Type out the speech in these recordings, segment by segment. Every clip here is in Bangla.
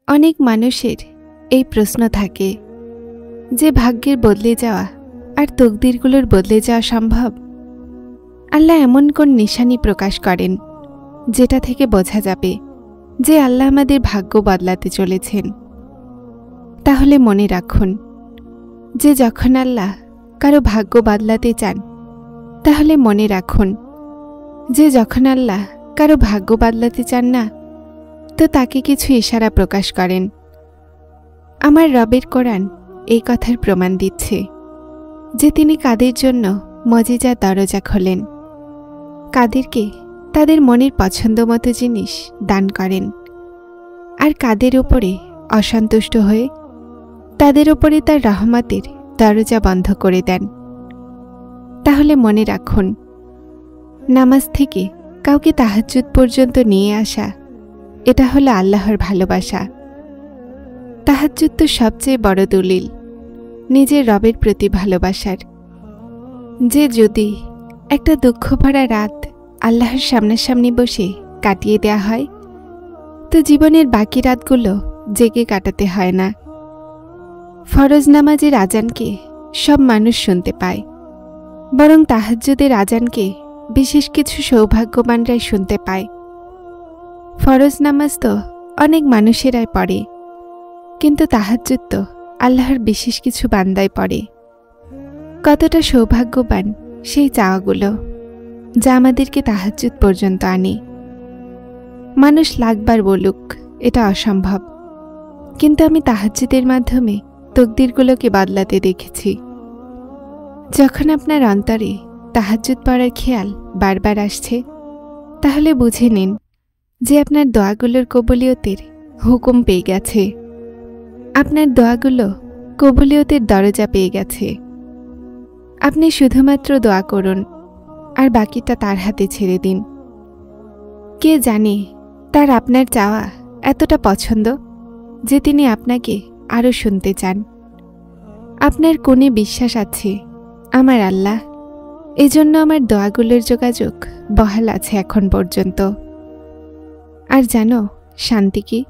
অনেক মানুষের এই প্রশ্ন থাকে যে ভাগ্যের বদলে যাওয়া আর তকদিরগুলোর বদলে যাওয়া সম্ভব? আল্লাহ এমন কোন নিশানি প্রকাশ করেন যেটা থেকে বোঝা যাবে যে আল্লাহ আমাদের ভাগ্য বদলাতে চলেছেন? তাহলে মনে রাখুন যে যখন আল্লাহ কারো ভাগ্য বদলাতে চান, তাহলে মনে রাখুন যে যখন আল্লাহ কারো ভাগ্য বদলাতে চান না, তো তাকে কিছু ইশারা প্রকাশ করেন। আমার রবের কোরআন এই কথার প্রমাণ দিচ্ছে যে তিনি কাদের জন্য মজিজার দরজা খোলেন, কাদেরকে তাদের মনের পছন্দ মতো জিনিস দান করেন, আর কাদের ওপরে অসন্তুষ্ট হয়ে তাদের ওপরে তার রহমতের দরজা বন্ধ করে দেন। তাহলে মনে রাখুন, নামাজ থেকে কাউকে তাহাজ্জুদ পর্যন্ত নিয়ে আসা, এটা হলো আল্লাহর ভালোবাসা। তাহাজ্জুদ তো সবচেয়ে বড় দলিল নিজের রবের প্রতি ভালোবাসার। যে যদি একটা দুঃখ ভরা রাত আল্লাহর সামনাসামনি বসে কাটিয়ে দেয়া হয়, তো জীবনের বাকি রাতগুলো জেগে কাটাতে হয় না। ফরজ নামাজের আজানকে সব মানুষ শুনতে পায়, বরং তাহাজ্জুদের আজানকে বিশেষ কিছু সৌভাগ্যবানরাই শুনতে পায়। ফরজ নামাজ তো অনেক মানুষেরাই পড়ে, কিন্তু তাহাজ্জুদ তো আল্লাহর বিশেষ কিছু বান্দায় পড়ে। কতটা সৌভাগ্যবান সেই চাওয়াগুলো যা আমাদেরকে তাহাজ্জুদ পর্যন্ত আনে। মানুষ লাখবার বলুক এটা অসম্ভব, কিন্তু আমি তাহাজ্জুদের মাধ্যমে তকদিরগুলোকে বদলাতে দেখেছি। যখন আপনার অন্তরে তাহাজ্জুদ পড়ার খেয়াল বারবার আসছে, তাহলে বুঝে নিন যে আপনার দোয়াগুলোর কবুলিয়তের হুকুম পেয়ে গেছে। আপনার দোয়াগুলো কবুলিয়তের দরজা পেয়ে গেছে। আপনি শুধুমাত্র দোয়া করুন আর বাকিটা তার হাতে ছেড়ে দিন। কে জানে তার আপনার চাওয়া এতটা পছন্দ যে তিনি আপনাকে আরও শুনতে চান। আপনার কোনে বিশ্বাস আছে আমার আল্লাহ, এজন্য আমার দোয়াগুলোর যোগাযোগ বহাল আছে এখন পর্যন্ত। আর জানো শান্তি কি?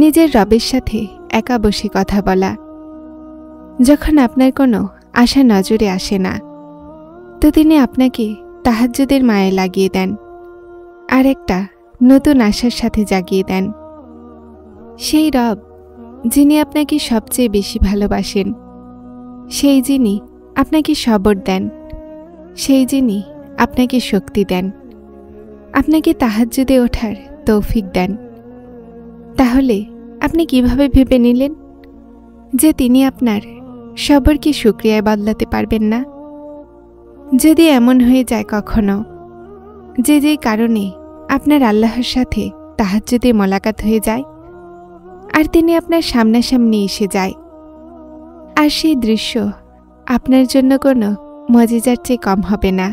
নিজের রবের সাথে একা বসে কথা বলা। যখন আপনার কোনো আশা নজরে আসে না, তো তিনি আপনাকে তাহাজ্জুদের মায়ে লাগিয়ে দেন আর একটা নতুন আশার সাথে জাগিয়ে দেন। সেই রব যিনি আপনাকে সবচেয়ে বেশি ভালোবাসেন, সেই যিনি আপনাকে সবর দেন, সেই যিনি আপনাকে শক্তি দেন, আপনাকে তাহাজ্জুদে ওঠার তৌফিক দেন। তাহলে আপনি কিভাবে ভেবে নিলেন যে তিনি আপনার সবরকে শুকরিয়ায় বদলাতে পারবেন না? যদি এমন হয়ে যায় কখনো যে যেই কারণে আপনার আল্লাহর সাথে তাহাজ্জুদে মোলাকাত হয়ে যায় আর তিনি আপনার সামনাসামনি এসে যায়, আর সেই দৃশ্য আপনার জন্য কোনো মজিজার চেয়ে কম হবে না।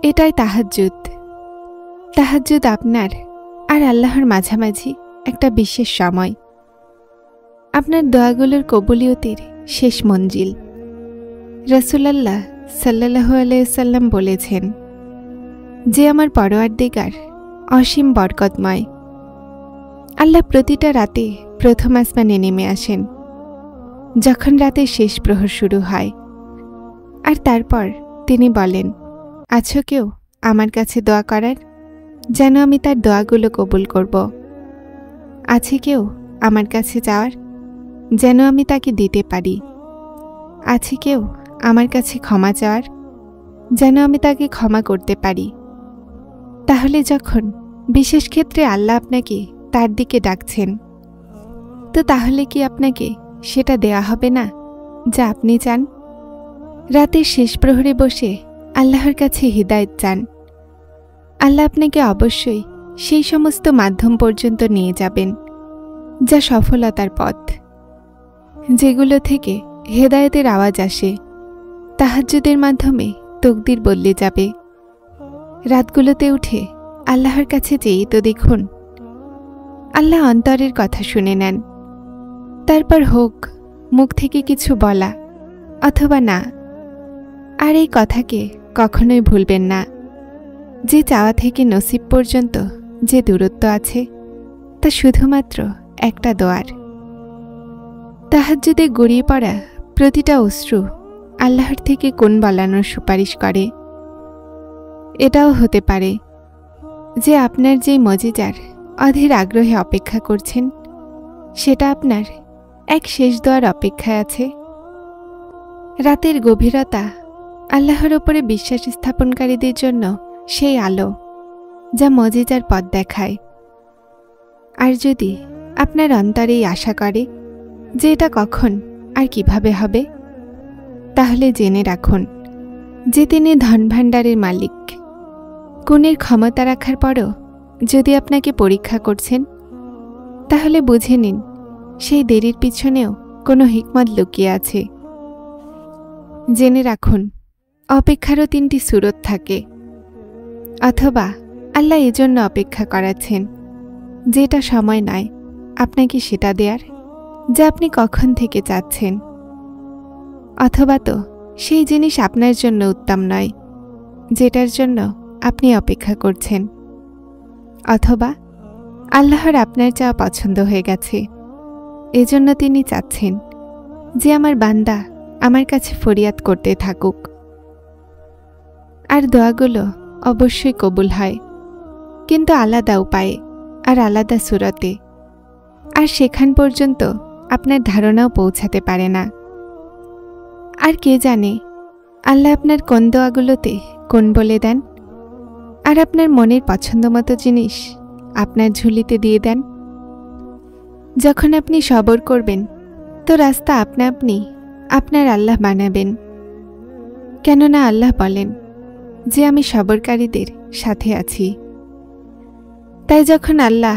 এটাই তাহাজ্জুদ। তাহাজ্জুদ আপনার আর আল্লাহর মাঝামাঝি একটা বিশেষ সময়, আপনার দোয়াগুলোর কবুলিয়তের শেষ মঞ্জিল। রাসূলুল্লাহ সাল্লাল্লাহু আলাইহি সাল্লাম বলেছেন যে আমার পরওয়ারদিগার অসীম বরকতময়। আল্লাহ প্রতিটা রাতে প্রথম আসমানে নেমে আসেন যখন রাতের শেষ প্রহর শুরু হয়, আর তারপর তিনি বলেন, আছো কেউ আমার কাছে দোয়া করার, যেন আমি তার দোয়াগুলো কবুল করব? আছে কেউ আমার কাছে যাওয়ার, যেন আমি তাকে দিতে পারি? আছে কেউ আমার কাছে ক্ষমা চাওয়ার, যেন আমি তাকে ক্ষমা করতে পারি? তাহলে যখন বিশেষ ক্ষেত্রে আল্লাহ আপনাকে তার দিকে ডাকছেন, তো তাহলে কি আপনাকে সেটা দেয়া হবে না যা আপনি চান? রাতের শেষ প্রহরে বসে আল্লাহর কাছে হিদায়াত চান। আল্লাহ আপনাকে অবশ্যই সেই সমস্ত মাধ্যম পর্যন্ত নিয়ে যাবেন যা সফলতার পথ, যেগুলো থেকে হেদায়েতের আওয়াজ আসে। তাহাজ্জুদের মাধ্যমে তকদির বদলে যাবে। রাতগুলোতে উঠে আল্লাহর কাছে চেয়ে তো দেখুন, আল্লাহ অন্তরের কথা শুনে নেন। তারপর হোক মুখ থেকে কিছু বলা অথবা না, আর এই কথাকে কখনোই ভুলবেন না যে চাওয়া থেকে নসিব পর্যন্ত যে দূরত্ব আছে, তা রাস্তা শুধুমাত্র একটা দোয়ার। তাহাজ্জুদে গড়িয়ে পড়া প্রতিটা অশ্রু আল্লাহর থেকে কোন বলানোর সুপারিশ করে। এটাও হতে পারে যে আপনার যেই মজিজার অধীর আগ্রহে অপেক্ষা করছেন, সেটা আপনার এক শেষ দোয়ার অপেক্ষায় আছে। রাতের গভীরতা আল্লাহর ওপরে বিশ্বাস স্থাপনকারীদের জন্য সেই আলো যা মজিজার পথ দেখায়। আর যদি আপনার অন্তরেই আশা করে যে এটা কখন আর কিভাবে হবে, তাহলে জেনে রাখুন যে তিনি ধনভাণ্ডারের মালিক। গুণের ক্ষমতা রাখার পরও যদি আপনাকে পরীক্ষা করছেন, তাহলে বুঝে নিন সেই দেরির পিছনেও কোনো হিকমত লুকিয়ে আছে। জেনে রাখুন অপেক্ষারও 3টি সুরত থাকে। অথবা আল্লাহ এজন্য অপেক্ষা করাচ্ছেন যেটা সময় নয় আপনাকে সেটা দেয়ার যা আপনি কখন থেকে চাচ্ছেন। অথবা তো সেই জিনিস আপনার জন্য উত্তম নয় যেটার জন্য আপনি অপেক্ষা করছেন। অথবা আল্লাহর আপনার চাওয়া পছন্দ হয়ে গেছে, এজন্য তিনি চাচ্ছেন যে আমার বান্দা আমার কাছে ফরিয়াদ করতে থাকুক। আর দোয়াগুলো অবশ্যই কবুল হয়, কিন্তু আলাদা উপায়ে আর আলাদা সুরতে। আর সেখান পর্যন্ত আপনার ধারণাও পৌঁছাতে পারে না। আর কে জানে আল্লাহ আপনার কোন দোয়াগুলোতে কোন বলে দেন, আর আপনার মনের পছন্দমতো জিনিস আপনার ঝুলিতে দিয়ে দেন। যখন আপনি সবর করবেন, তো রাস্তা আপনা আপনি আপনার আল্লাহ বানাবেন। কেননা আল্লাহ বলেন যে আমি সবরকারীদের সাথে আছি। তাই যখন আল্লাহ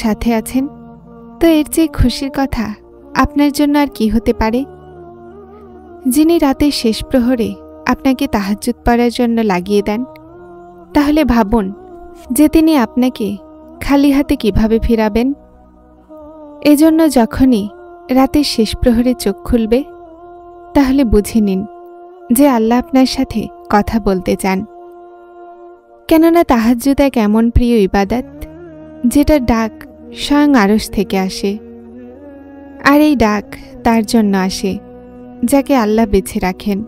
সাথে আছেন, তো এর চেয়ে খুশির কথা আপনার জন্য আর কি হতে পারে। যিনি রাতের শেষ প্রহরে আপনাকে তাহাজ্জুদ পড়ার জন্য লাগিয়ে দেন, তাহলে ভাবুন যে তিনি আপনাকে খালি হাতে কিভাবে ফিরাবেন। এজন্য যখনই রাতের শেষ প্রহরে চোখ খুলবে, তাহলে বুঝে নিন যে আল্লাহ আপনার সাথে কথা বলতে চান। কেননা তাহাজ্জুদ এক এমন প্রিয় ইবাদত যেটার ডাক স্বয়ং আরশ থেকে আসে। আর এই ডাক তার জন্য আসে যাকে আল্লাহ বেছে রাখেন,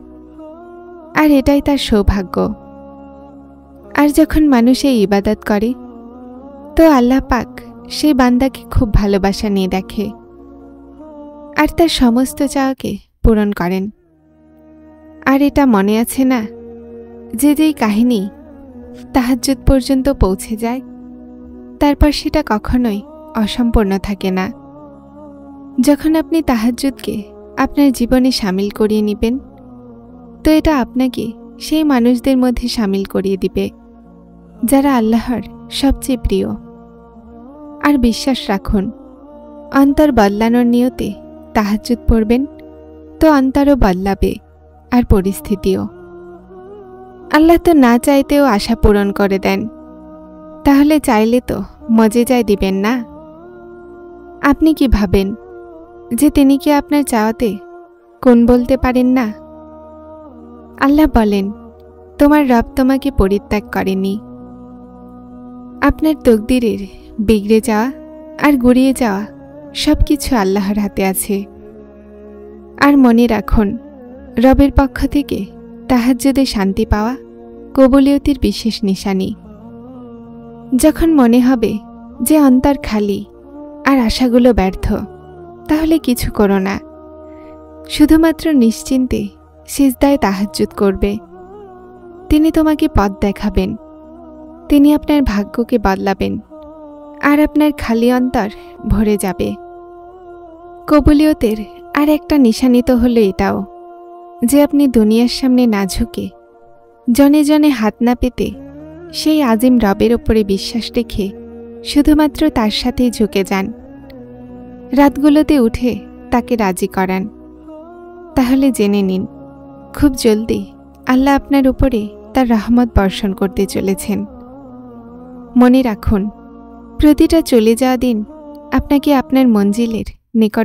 আর এটাই তার সৌভাগ্য। আর যখন মানুষ এই ইবাদত করে, তো আল্লাহ পাক সেই বান্দাকে খুব ভালোবাসা নিয়ে দেখে আর তার সমস্ত চাওয়াকে পূরণ করেন। আর এটা মনে আছে না যে যেই কাহিনী তাহাজ্জুদ পর্যন্ত পৌঁছে যায়, তারপর সেটা কখনোই অসম্পূর্ণ থাকে না। যখন আপনি তাহাজ্জুদকে আপনার জীবনে শামিল করিয়ে নেবেন, তো এটা আপনাকে সেই মানুষদের মধ্যে শামিল করিয়ে দিবে যারা আল্লাহর সবচেয়ে প্রিয়। আর বিশ্বাস রাখুন, অন্তর বদলানোর নিয়তে তাহাজ্জুদ পড়বেন, তো অন্তরও বদলাবে আর পরিস্থিতিও। আল্লাহ তো না চাইতেও আশা পূরণ করে দেন, তাহলে চাইলে তো মজেজায় দিবেন না। আপনি কি ভাবেন যে তিনি কি আপনার চাওয়াতে কোন বলতে পারেন না? আল্লাহ বলেন, তোমার রব তোমাকে পরিত্যাগ করেনি। আপনার তকদিরের বিগড়ে যাওয়া আর গড়িয়ে যাওয়া সবকিছু আল্লাহর হাতে আছে। আর মনে রাখুন, রবের পক্ষ থেকে তাহাজ্জুদে শান্তি পাওয়া কবুলিয়তের বিশেষ নিশানি। যখন মনে হবে যে অন্তর খালি আর আশাগুলো ব্যর্থ, তাহলে কিছু করো না, শুধুমাত্র নিশ্চিন্তে সিজদায় তাহাজ্জুদ করবে। তিনি তোমাকে পথ দেখাবেন, তিনি আপনার ভাগ্যকে বদলাবেন, আর আপনার খালি অন্তর ভরে যাবে। কবুলিয়তের আর একটা নিশানি তো হলো এটাও যে আপনি দুনিয়ার সামনে না ঝুঁকে, জনে জনে হাত না পেতে সেই আজিম রবের ওপরে বিশ্বাস রেখে শুধুমাত্র তার সাথেই ঝুঁকে যান। রাতগুলোতে উঠে তাকে রাজি করান। তাহলে জেনে নিন, খুব জলদি আল্লাহ আপনার উপরে তার রহমত বর্ষণ করতে চলেছেন। মনে রাখুন, প্রতিটা চলে যাওয়া দিন আপনাকে আপনার মঞ্জিলের নিকট